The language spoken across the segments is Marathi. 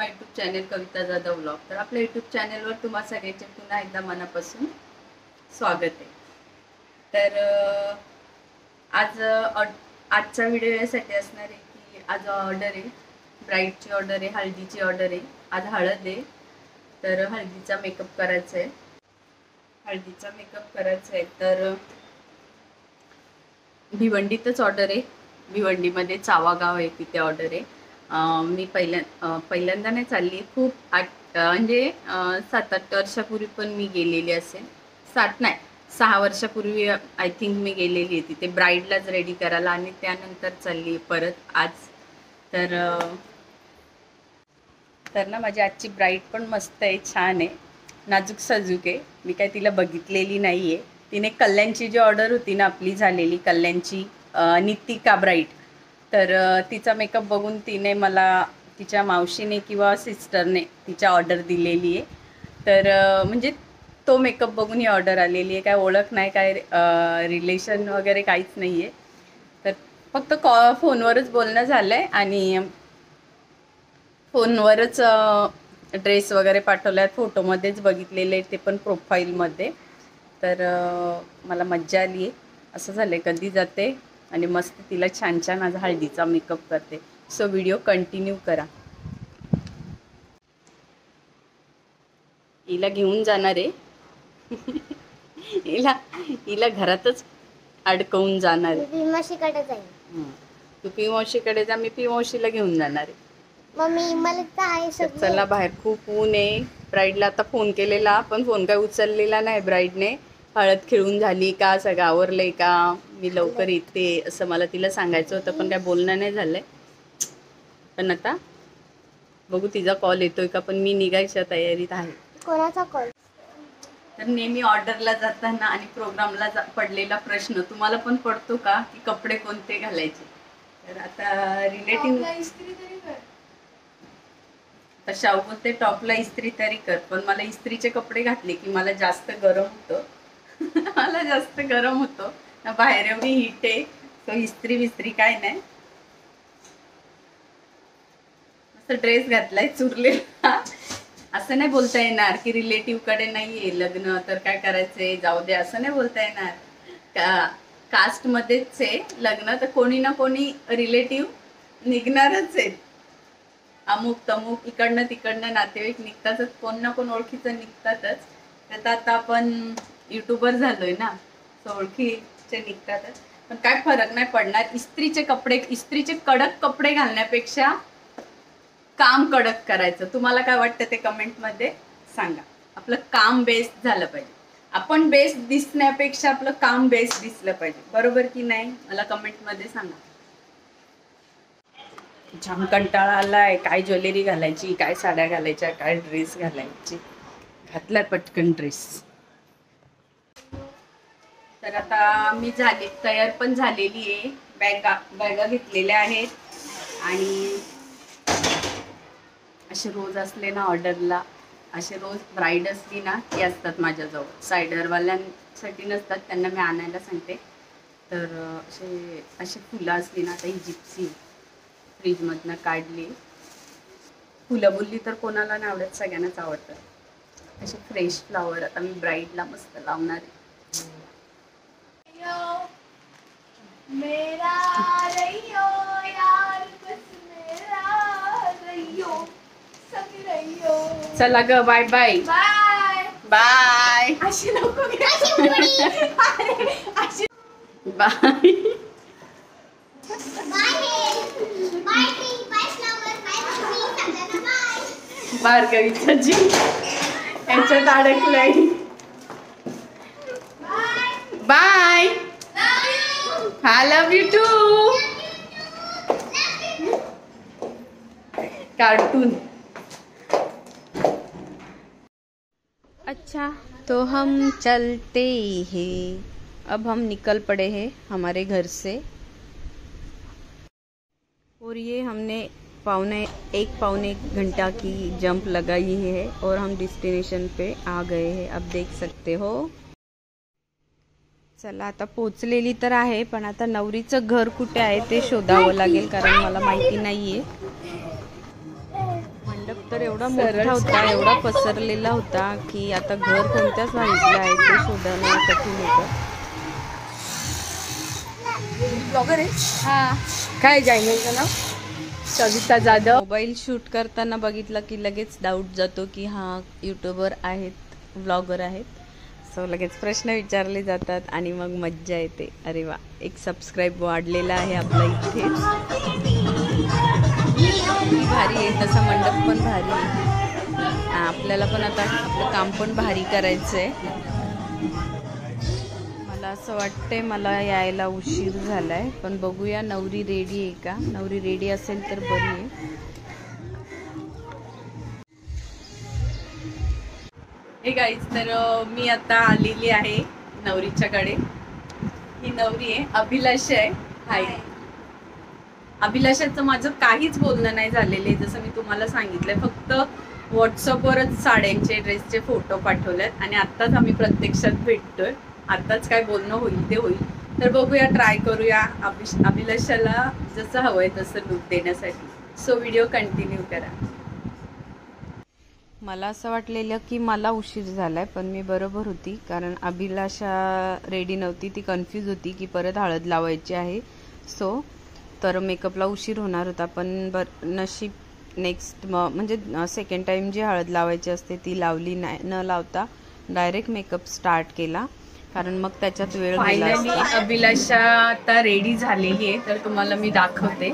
माय यूट्यूब चॅनल कविता जाधव व्लॉग। तर आपल्या यूट्यूब चॅनलवर तुम्हा सगळ्यांचे पुन्हा एकदा मनापासून स्वागत आहे। तर आजचा व्हिडिओ यासाठी असणार आहे की आज ऑर्डर आहे, ब्राईडची ऑर्डर आहे, हळदीची ऑर्डर आहे। आज हळद आहे तर हळदीचा मेकअप करायचा आहे, तर भिवंडीतच ऑर्डर आहे। भिवंडीमध्ये चावा गाव आहे, तिथे ऑर्डर आहे। मी पहिल्यांदा नाही चालली, खूप म्हणजे 7-8 वर्षापूर्वी पण मी गेलेली असेल, 7 नाही 6 वर्षापूर्वी आय थिंक मी गेलेली आहे तिथे ब्राईडलाच रेडी करायला, आणि त्यानंतर चालली परत आज। तर ना माझी आजची ब्राईड पण मस्त आहे, छान आहे, नाजूक साजूक आहे। मी काय तिला बघितलेली नाही आहे। तिने कल्याणची जी ऑर्डर होती ना आपली झालेली कल्याणची, नितिका ब्राईड, तर तिचा मेकअप बघून तिने मला तिच्या मावशीने किंवा सिस्टरने तिच्या ऑर्डर दिलेली आहे। तर म्हणजे तो मेकअप बघून ही ऑर्डर आलेली आहे, काय ओळख नाही, काय रिलेशन वगैरे काहीच नाही आहे। तर फक्त फोनवरच बोलणं झालं आहे, आणि फोनवरच ड्रेस वगैरे पाठवला आहे, फोटोमध्येच बघितलेले आहे, ते पण प्रोफाईलमध्ये। तर मला मज्जा आली आहे, असं झालं आहे कधी जाते आणि मस्त तिला छान छान आज हळदीचा मेकअप करते। सो व्हिडिओ कंटिन्यू करा। हिला घेऊन जाणार आहे हिला घरातच अडकवून जाणार आहे। मावशीकडे जाईल, तू पी मावशीकडे जा, मी पी मावशीला घेऊन जाणार आहे। मम्मी मला आहे चला बाहेर खूप ऊन आहे। ब्राईडला आता फोन केलेला, पण फोन काय उचललेला नाही ब्राईडने। हळद खेळून झाली का, सगळं आवरलंय का, मी लवकर येते असं मला तिला सांगायचं होतं, पण काय बोलणं नाही झालंय। पण आता बघू तिचा कॉल येतोय का, पण मी निघायच्या तयारीत आहे। कोणाचा कॉल? तर नेहमी ऑर्डरला जाताना आणि प्रोग्रामला पडलेला प्रश्न तुम्हाला पण पडतो का, की कपडे कोणते घालायचे? तर आता रिलेटिव्ह शाहू बोलते टॉपला इस्त्री तरी कर, पण मला इस्त्रीचे कपडे घातले की मला जास्त गरम होतं मला जास्त गरम होतं, बाहेर एवढी हीट आहे, तो इस्त्री बिस्त्री काय नाही। असं ड्रेस घातलाय चुरलेला, असं नाही बोलता येणार की रिलेटिव्ह कडे नाहीये लग्न तर काय करायचंय जाऊ दे, असं नाही बोलता येणार। कास्ट मध्येच आहे लग्न, तर कोणी ना कोणी रिलेटिव्ह निघणारच आहे, अमुक तमुक इकडनं तिकडनं नातेवाईक निघतातच, कोण ना कोण ओळखीचं निघतातच। त्यात आता आपण युट्यूबर झालोय ना, सो ओळखीचे निघतातच, पण काय फरक नाही पडणार। इस्त्रीचे कडक कपडे घालण्यापेक्षा काम कडक करायचं। तुम्हाला काय वाटतं ते कमेंटमध्ये सांगा। आपलं काम बेस्ट झालं पाहिजे, आपण बेस्ट दिसण्यापेक्षा आपलं काम बेस्ट दिसलं पाहिजे, बरोबर की नाही? मला कमेंटमध्ये सांगा। जाम कंटाळा आलाय, काय ज्वेलरी घालायची, काय साड्या घालायच्या, काय ड्रेस घालायची, घातलाय पटकन ड्रेस। तर आता मी तयार पण झालेली आहे, बॅगा घेतलेल्या आहेत, आणि असे रोज असले ना ऑर्डरला, असे रोज ब्राईड असली ना ती असतात माझ्याजवळ, सायडरवाल्यांसाठी नसतात, त्यांना मी आणायला सांगते। तर असे फुलं असली ना, आता ही जिप्सी फ्रीजमधनं काढली, फुलं बोलली तर कोणाला नाही आवडत, सगळ्यांनाच आवडतं असे फ्रेश फ्लावर। आता मी ब्राईडला मस्त लावणार आहे। चला ग, बाय बाय बाय बाय भार्गवीचा जीव याच्यात अडकलाय। Bye, I love you too. Cartoon. अच्छा तो हम चलते हैं, अब हम निकल पड़े हैं हमारे घर से, और ये हमने पौने एक घंटा की जंप लगाई है और हम डेस्टिनेशन पे आ गए हैं, अब देख सकते हो। चला आता पोचलेली तर आहे, पण आता नवरीचं घर कुठे आहे ते शोधावं लागेल, कारण मला माहिती नाहीये। मंडप तर एवढा मोठा होता, एवढा पसरलेला होता की आता घर कोणत्या साईडला आहे ते शोधणं कठीण होतं. ब्लॉगर आहे हा. काय चॅनलचं नाव? सविता जाधव. मोबाईल शूट करताना बघितलं की लगेच डाऊट जातो की हा यूट्यूबर आहेत, व्लॉगर आहेत. सो लगेच प्रश्न विचारले जातात आणि मग मज्जा येते. अरे वा, एक सबस्क्राईब वाढलेला आहे आपला इथेच. भारी आहे, तसा मंडप पण भारी आहे. आपल्याला पण आता आपलं काम पण भारी करायचं आहे. मला असं वाटतंय मला यायला उशीर झालाय, पण बघूया नवरी रेडी आहे का. नवरी रेडी असेल तर बरी आहे. हे गाईज, तर मी आता आलेली आहे नवरीच्याकडे. ही नवरी आहे, अभिलाषा आहे. हाय. अभिलाषाचं माझं काहीच बोलणं नाही झालेलं आहे, जसं मी तुम्हाला सांगितलंय. फक्त व्हॉट्सअपवरच साड्यांचे ड्रेसचे फोटो पाठवलेत आणि आत्ताच आम्ही प्रत्यक्षात भेटतोय. आत्ताच काय बोलणं होईल ते होईल. तर बघूया, ट्राय करूया अभिलाषाला जसं हवंय तसं लुक देण्यासाठी. सो व्हिडिओ कंटिन्यू करा. मला असं वाटलेलं की मला उशीर झालाय, पण मी बरोबर होती. कारण अभिलाषा रेडी नव्हती, ती कन्फ्यूज होती की परत हळद लावायची आहे. सो तर मेकअपला उशीर होणार होता, पण नशीब नेक्स्ट म्हणजे सेकंड टाइम जी हळद लावायची असते ती लावली नाही. न लावता डायरेक्ट मेकअप स्टार्ट केला, कारण मग त्याच्यात वेळ गेला. फायनली अभिलाषा आता रेडी झालेली आहे, तर तुम्हाला मी दाखवते.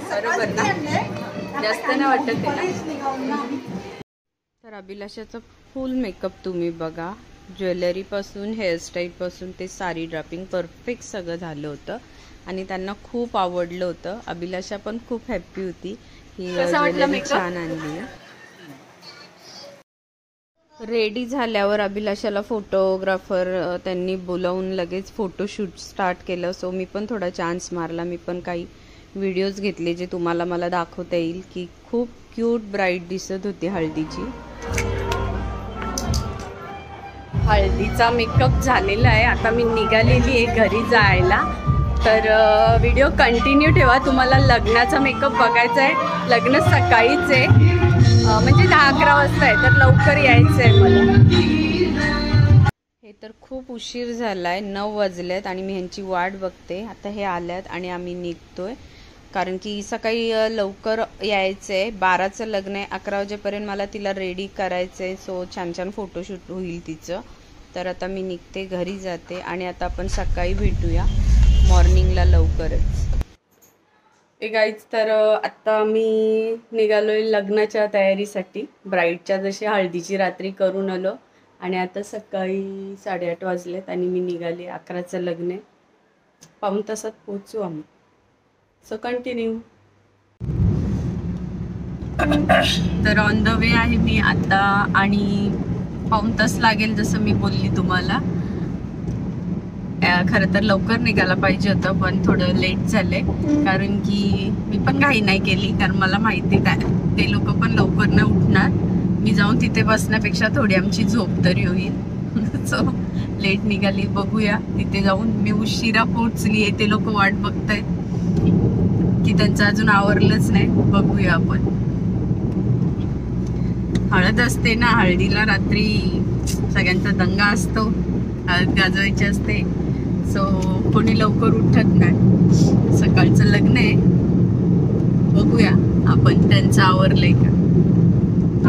बरोबर ना, जास्त नाही वाटत ना. तर अभिलाषाचा फुल मेकअप तुम्ही बघा, ज्वेलरी पासून हेअरस्टाईल पासून ते साडी ड्रापिंग परफेक्ट सगळं झालं होतं आणि त्यांना खूप आवडलं होतं. अभिलाषा पण खूप हॅप्पी होती ही ज्वेलरी छान आणली. रेडी झाल्यावर अभिलाषाला फोटोग्राफर त्यांनी बोलावून लगेच फोटोशूट स्टार्ट केलं. सो मी पण थोडा चान्स मारला. मी पण काही व्हिडिओज घेतले जे तुम्हाला मला दाखवता येईल की खूप क्यूट ब्राईट दिसत होती हळदीची. हळदीचा मेकअप झालेला आहे, आता मी निघालेली आहे घरी जायला. तर व्हिडिओ कंटिन्यू ठेवा. तुम्हाला लग्नाचा मेकअप बघायचा आहे. लग्न सकाळीच आहे, म्हणजे 10-11 वाजता आहे, तर लवकर यायचं आहे मला. हे तर खूप उशीर झालाय, 9 वाजलेत आणि मी ह्यांची वाट बघते. आता हे आल्यात आणि आम्ही निघतोय, कारण की सकाळी लवकर यायचंय. 12चं लग्न आहे, 11 वाजेपर्यंत मला तिला रेडी करायचंय. सो छान छान फोटोशूट होईल तिचं. तर आता मी निघते, घरी जाते आणि आता आपण सकाळी भेटूया मॉर्निंगला लवकरच. हे गाईज, तर आत्ता मी निघालोय लग्नाच्या तयारीसाठी. ब्राईडच्या जशी हळदीची रात्री करून आलो आणि आता सकाळी 8:30 वाजलेत आणि मी निघाले. 11चं लग्न आहे, पाऊण तासात पोहोचू आम्ही. So continue. तर ऑन द वे आहे मी आता आणि पाऊण तास लागेल जसं मी बोलली तुम्हाला. खरं तर लवकर निघायला पाहिजे होतं, पण थोडं लेट झालंय, कारण की मी पण घाई नाही केली. कारण मला माहिती ते लोक पण लवकर नाही उठणार. मी जाऊन तिथे बसण्यापेक्षा थोडी आमची झोप तरी होईल. सो लेट निघाली. बघूया तिथे जाऊन. मी उशिरा पोहोचली आहे, ते लोक वाट बघतायत की त्यांचं अजून आवरलंच नाही. बघूया आपण. हळद असते ना, हळदीला रात्री सगळ्यांचा दंगा असतो, हळद गाजवायची असते. सो कोणी लवकर उठत नाही. सकाळचं लग्न आहे, बघूया आपण त्यांचं आवरलंय का.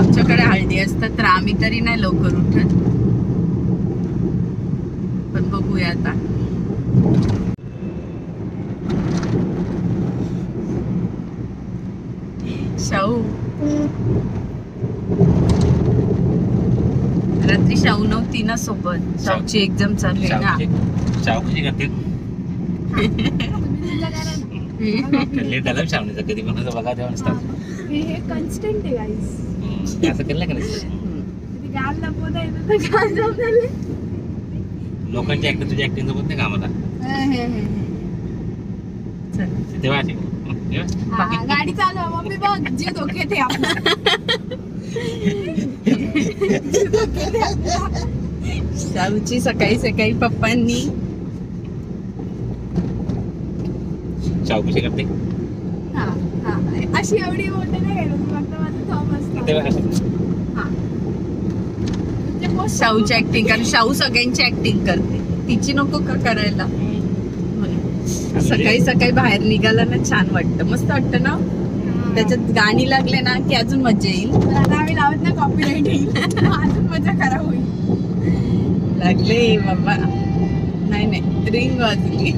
आमच्याकडे हळदी असतात तर आम्ही तरी नाही लवकर उठत, पण बघूया आता. शाहू, रात्री शाहू नव्हती ना सोबत. शाहूची एक्झाम चालू आहे ना. लेट झालं शावणीचं, कधी पण बघा तेव्हा नसतात. हे कन्स्टंट आहे गाईस. असं केलं का नाही? गाल लपवता येतं तर गाल जमले. लोकांची ऍक्टिंग तुझी ऍक्टिंग जमत नाही का आम्हाला? तेव्हा गाडी चालवा मम्मी, बघ जे धोके ते आपलं. शाहूची सकाळी सकाळी पप्पांनी शाहू कशी करते हा हा अशी एवढी मोठी नाही गेलो फक्त माझं थॉम असतं ते बघा. हा म्हणजे पोस्ट शाहूची ऍक्टिंग कारण शाहू सगळ्यांची ऍक्टिंग करते तिची नको का करायला. सकाळी सकाळी बाहेर निघाला ना छान वाटतं मस्त वाटतं ना. त्याच्यात गाणी लागले ना की अजून मजा येईल. आता आम्ही लावत ना कॉपीराईट येईल अजून मजा खराब होईल. लागले बाबा नाही नाही रिंग वाजली.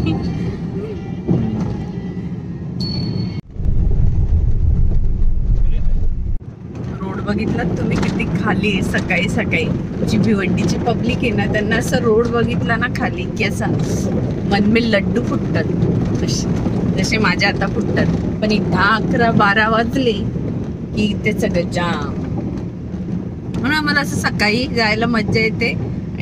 रोड बघितलात तुम्ही किती खाली आहे सकाळी सकाळी. जी भिवंडीची पब्लिक आहे ना त्यांना असं रोड बघितला ना खाली की असा मन में लड्डू फुटतात जसे माझ्या आता फुटतात. पण 10-11-12 वाजले की ते सगळं जाम. म्हणून आम्हाला असं सकाळी जायला मज्जा येते.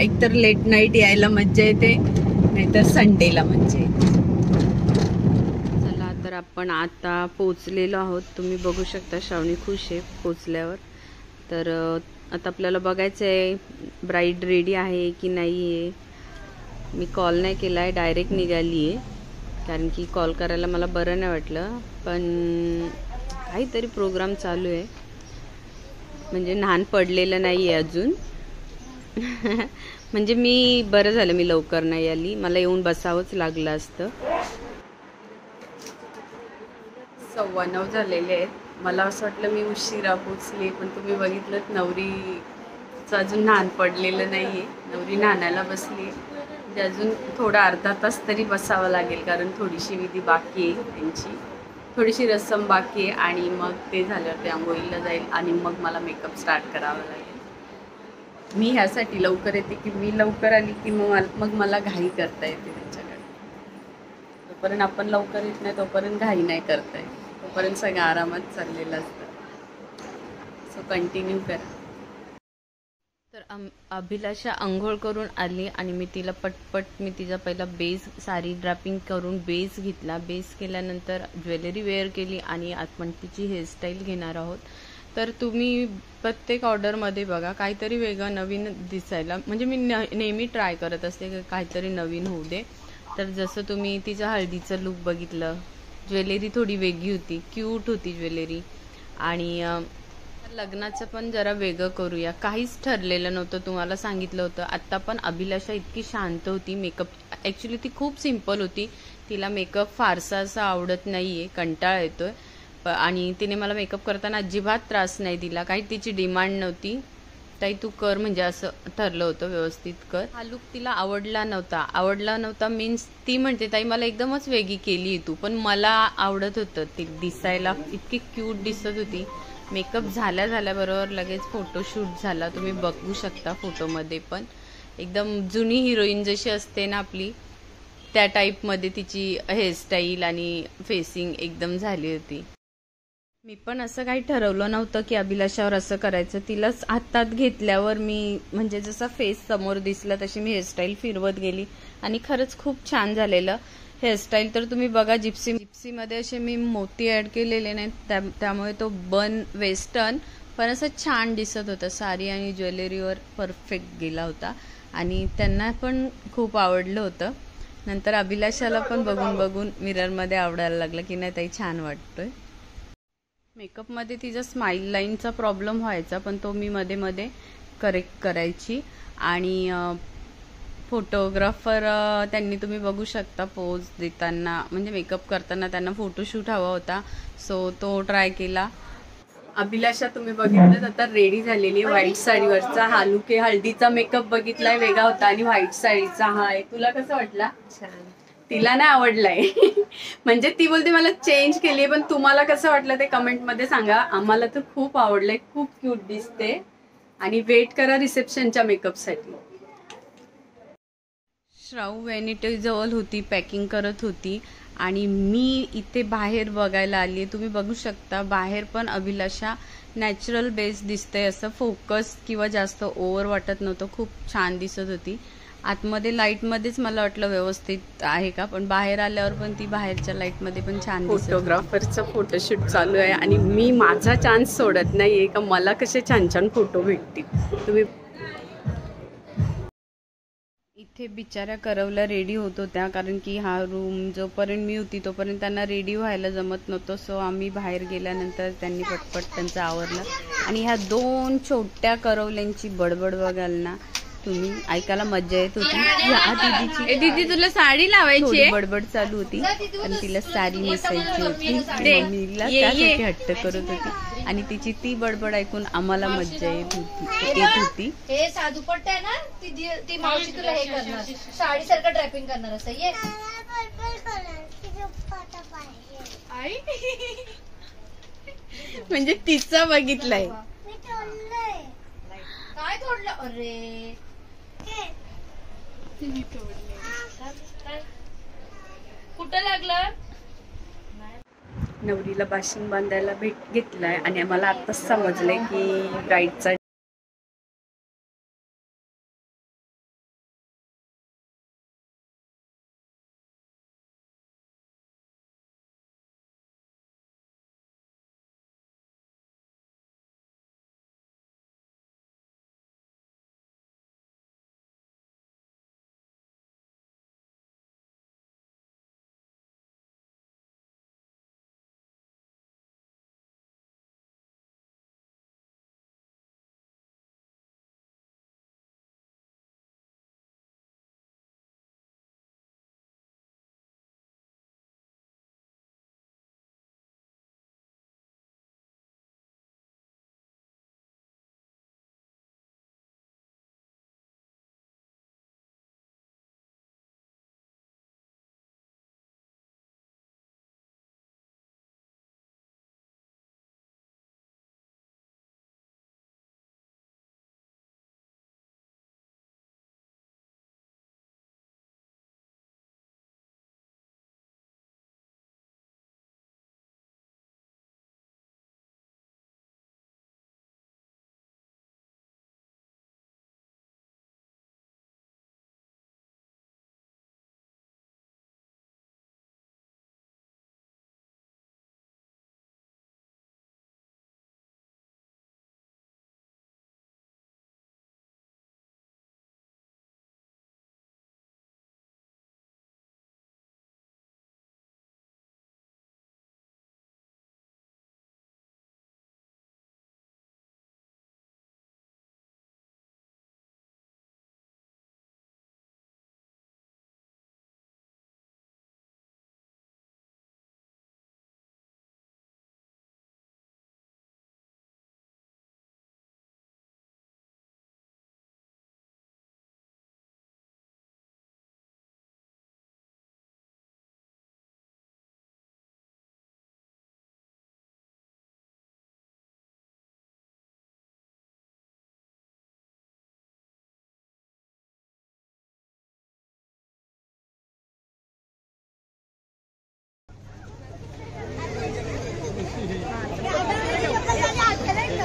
एकतर लेट नाईट यायला मज्जा येते नाहीतर संडेला मज्जा येते. चला तर आपण आता पोचलेलो आहोत. तुम्ही बघू शकता श्रावणी खुश आहे पोचल्यावर. तर आता आपल्याला बघायचं आहे ब्राईड रेडी आहे की नाही आहे. मी कॉल नाही केला आहे डायरेक्ट निघाली आहे कारण की कॉल करायला मला बरं नाही वाटलं. पण काहीतरी प्रोग्राम चालू आहे म्हणजे न्हाण पडलेलं नाही आहे अजून. म्हणजे मी बरं झालं मी लवकर नाही आली. मला येऊन बसावंच लागलं असतं. 9:15 झालेले आहेत. मला असं वाटलं मी उशिरा पोचले पण तुम्ही बघितलं नवरीचं अजून न्हाण पडलेलं नाही आहे. नवरी न्हाणाला बसली म्हणजे अजून थोडा अर्धा तास तरी बसावं लागेल कारण थोडीशी विधी बाकी आहे त्यांची. थोडीशी रस्सम बाकी आहे आणि मग ते झाल्यावर ते आंघोळीला जाईल आणि मग मला मेकअप स्टार्ट करावा लागेल. मी ह्यासाठी लवकर येते की मी लवकर आली की मग मला घाई करता येते त्यांच्याकडे. तोपर्यंत आपण लवकर येत नाही तोपर्यंत घाई नाही करता येत. तोपर्यंत सगळं आरामात चाललेलं असतं. सो कंटिन्यू करा. तर अभिलाषा आंघोळ करून आली आणि मी तिला पटपट मी तिचा पहिला बेस साडी ड्रॅपिंग करून बेस घेतला. बेस केल्यानंतर ज्वेलरी वेअर केली आणि आपण तिची हेअरस्टाईल घेणार आहोत. तर तुम्ही प्रत्येक ऑर्डरमध्ये बघा काहीतरी वेगळं नवीन दिसायला म्हणजे मी नेहमी ट्राय करत असते की काहीतरी नवीन होऊ दे. तर जसं तुम्ही तिचं हळदीचं लुक बघितलं ज्वेलरी थोडी वेगळी होती क्यूट होती ज्वेलरी. आणि लग्नाचं पण जरा वेगळं करूया. काहीच ठरलेलं नव्हतं तुम्हाला सांगितलं होतं. आत्ता पण अभिलाषा इतकी शांत होती. मेकअप ॲक्च्युली ती खूप सिम्पल होती. तिला मेकअप फारसा असं आवडत नाही आहे कंटाळा येतोय. आणि तिने मला मेकअप करताना अजिबात त्रास नाही दिला. काही तिची डिमांड नव्हती. ताई तू कर म्हणजे असं ठरलं होतं व्यवस्थित कर. हा लुक तिला आवडला नव्हता मीन्स ती म्हणते ताई मला एकदमच वेगळी केली तू. पण मला आवडत होतं ती दिसायला इतकी क्यूट दिसत होती. मेकअप झाल्याबरोबर लगेच फोटोशूट झाला. तुम्ही बघू शकता फोटोमध्ये पण एकदम जुनी हिरोईन जशी असते ना आपली त्या टाईपमध्ये तिची हेअरस्टाईल आणि फेसिंग एकदम झाली होती. मी पण असं काही ठरवलं नव्हतं की अभिलाषावर असं करायचं. तिलाच हातात घेतल्यावर मी म्हणजे जसा फेस समोर दिसला तशी मी हेअरस्टाईल फिरवत गेली आणि खरंच खूप छान झालेलं हेअरस्टाईल. तर तुम्ही बघा जिप्सीमध्ये असे मी मोती ॲड केलेले नाहीत त्यामुळे तो बन वेस्टर्न पण असं छान दिसत होतं. साडी आणि ज्वेलरीवर परफेक्ट गेला होता आणि त्यांना पण खूप आवडलं होतं. नंतर अभिलाषाला पण बघून मिररमध्ये आवडायला लागलं की नाही ताई छान वाटतोय. मेकअपमध्ये तिचा स्माईल लाईनचा प्रॉब्लेम व्हायचा पण तो मी मध्ये करेक्ट करायची. आणि फोटोग्राफर त्यांनी तुम्ही बघू शकता पोज देताना म्हणजे मेकअप करताना त्यांना फोटोशूट हवा होता सो तो ट्राय केला. अभिलाषा तुम्ही बघितलं आता रेडी झालेली व्हाईट साडीवरचा हा लुक आहे. हळदीचा मेकअप बघितलाय वेगळा होता आणि व्हाईट साडीचा हा आहे. तुला कसं वाटला? छान. तिला नाही आवडलाय म्हणजे ती बोलते मला चेंज केली. पण तुम्हाला कसं वाटलं ते कमेंट मध्ये सांगा. आम्हाला तर खूप आवडलंय. खूप क्यूट दिसते आणि वेट करा रिसेप्शनच्या मेकअप साठी. श्राऊ व्हॅनिटी जवळ होती पॅकिंग करत होती आणि मी इथे बाहेर बघायला आली. तुम्ही बघू शकता बाहेर पण अभिलाषा नॅचरल बेस दिसते. असं फोकस किंवा जास्त ओव्हर वाटत नव्हतं. खूप छान दिसत होती. आतमध्ये लाईटमध्येच मला वाटलं व्यवस्थित आहे का पण बाहेर आल्यावर पण ती बाहेरच्या लाईटमध्ये पण छान दिसत. फोटोग्राफरचं फोटोशूट चालू आहे आणि मी माझा चान्स सोडत नाहीये का मला कसे छान छान फोटो भेटतील. तुम्ही इथे बिचाऱ्या करवल्या रेडी होत होत्या, कारण की हा रूम जोपर्यंत मी होती तोपर्यंत त्यांना रेडी व्हायला जमत नव्हतं. सो आम्ही बाहेर गेल्यानंतर त्यांनी पटपट त्यांचं आवरलं. आणि ह्या 2 छोट्या करवल्यांची बडबड बघाल ना तुम्ही, ऐकायला मज्जा येत होती. दीदीची दीदी तुला साडी लावायची थोडी आहे? बडबड चालू होती, पण तिला साडी नेसायची होती. मम्मीला त्यासाठी हट्ट करत होती आणि तिची ती बडबड ऐकून आम्हाला मज्जा येत होती. हे साधूपट्ट आहे ना, ती मावशी तुला हे करणार, साडीसारखं ड्रॅपिंग करणार असं. ये म्हणजे तिचा बघितलाय. काय तोडलं? अरे कुठं लागलं? नवरीला बाशिंग बांधायला भेट घेतलाय आणि आम्हाला आत्ताच समजलंय की ब्राईडचा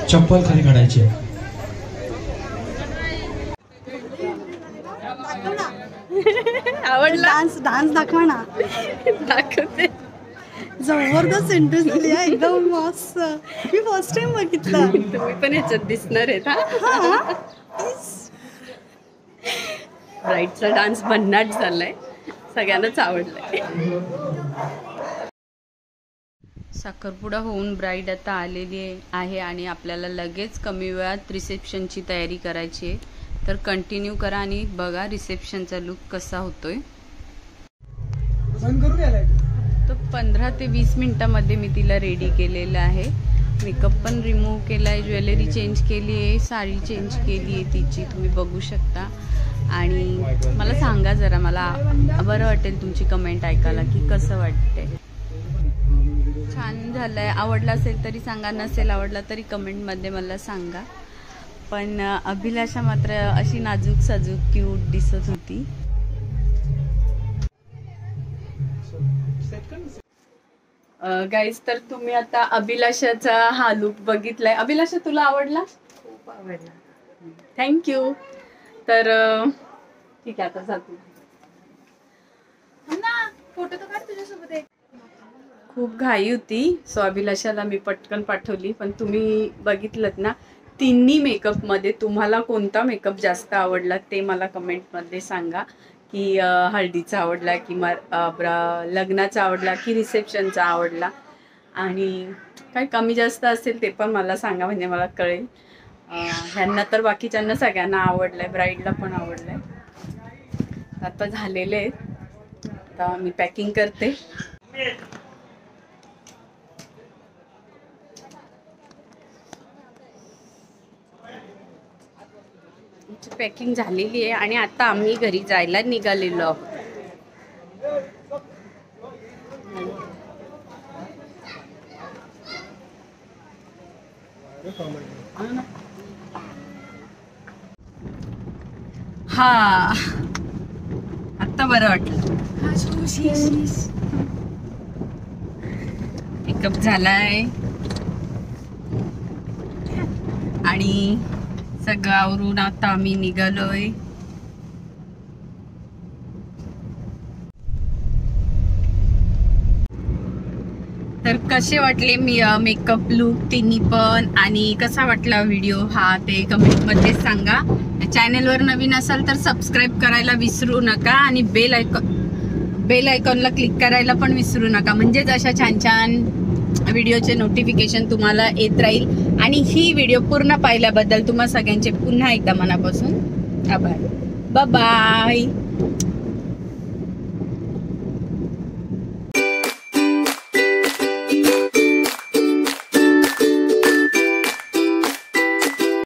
चप्पल खाली काढायची. आवडला? डान्स दाखवा ना. दाखवते. जबरदस्त इंटरेस्ट दिली आहे, एकदम मस्त. मी फर्स्ट टाइम बघितलं. तुम्ही पण ह्याच्यात दिसणार आहेत हा. ब्राईडचा डान्स भन्नाट झालाय, सगळ्यांनाच आवडलाय. साखरपुडा होऊन ब्राईड आता आलेली आहे आणि आपल्याला लगेच कमी वेळात रिसेप्शनची तयारी करायची आहे. तर कंटिन्यू करा आणि बघा रिसेप्शनचा लुक कसा होतोय. तो 15 ते 20 मिनिटांमध्ये मी तिला रेडी केलेला आहे. मेकअप पण रिमूव्ह केला आहे, ज्वेलरी चेंज केली आहे, साडी चेंज केली आहे तिची, तुम्ही बघू शकता. आणि मला सांगा जरा, मला बरं वाटेल तुमची कमेंट ऐकायला की कसं वाटतंय. छान झालंय. आवडला असेल तरी सांगा, नसेल आवडला तरी कमेंटमध्ये मला सांगा. पण अभिलाषा मात्र अशी नाजूक साजूक क्यूट दिसत होती. गाईज, तर तुम्ही आता अभिलाषाचा हा लुक बघितलाय. अभिलाषा तुला आवडला? खूप आवडला. थँक्यू. तर ठीक आहे, आता जातो ना, फोटो तर काढ तुझ्यासोबत एक. खूप घाई होती, सो अभिलाषाला मी पटकन पाठवली. पण तुम्ही बघितलत ना तिन्ही मेकअपमध्ये तुम्हाला कोणता मेकअप जास्त आवडला ते मला कमेंटमध्ये सांगा, की हळदीचा आवडला की लग्नाचा आवडला की रिसेप्शनचा आवडला, आणि काय कमी जास्त असेल ते पण मला सांगा, म्हणजे मला कळेल. ह्यांना तर बाकीच्यांना सगळ्यांना आवडलं आहे, ब्राईडला पण आवडलं आहे. आता झालेले आहेत, आता मी पॅकिंग करते. पॅकिंग झालेली आहे आणि आता आम्ही घरी जायला निघालेलो आहोत. हा आता बरं वाटलं. मेकअप झालाय आणि सगळं आवरून आता आम्ही निघालोय. तर कसे वाटले मी मेकअप लुक तिन्ही पण, आणि कसा वाटला व्हिडिओ हा ते कमेंटमध्ये सांगा. चॅनलवर नवीन असाल तर सबस्क्राईब करायला विसरू नका आणि बेल आयकॉनला क्लिक करायला पण विसरू नका, म्हणजेच अशा छान छान व्हिडिओचे नोटिफिकेशन तुम्हाला येत राहील. आणि ही व्हिडिओ पूर्ण पाहिल्याबद्दल तुम्हा सगळ्यांचे पुन्हा एकदा मनापासून आभार. Bye bye.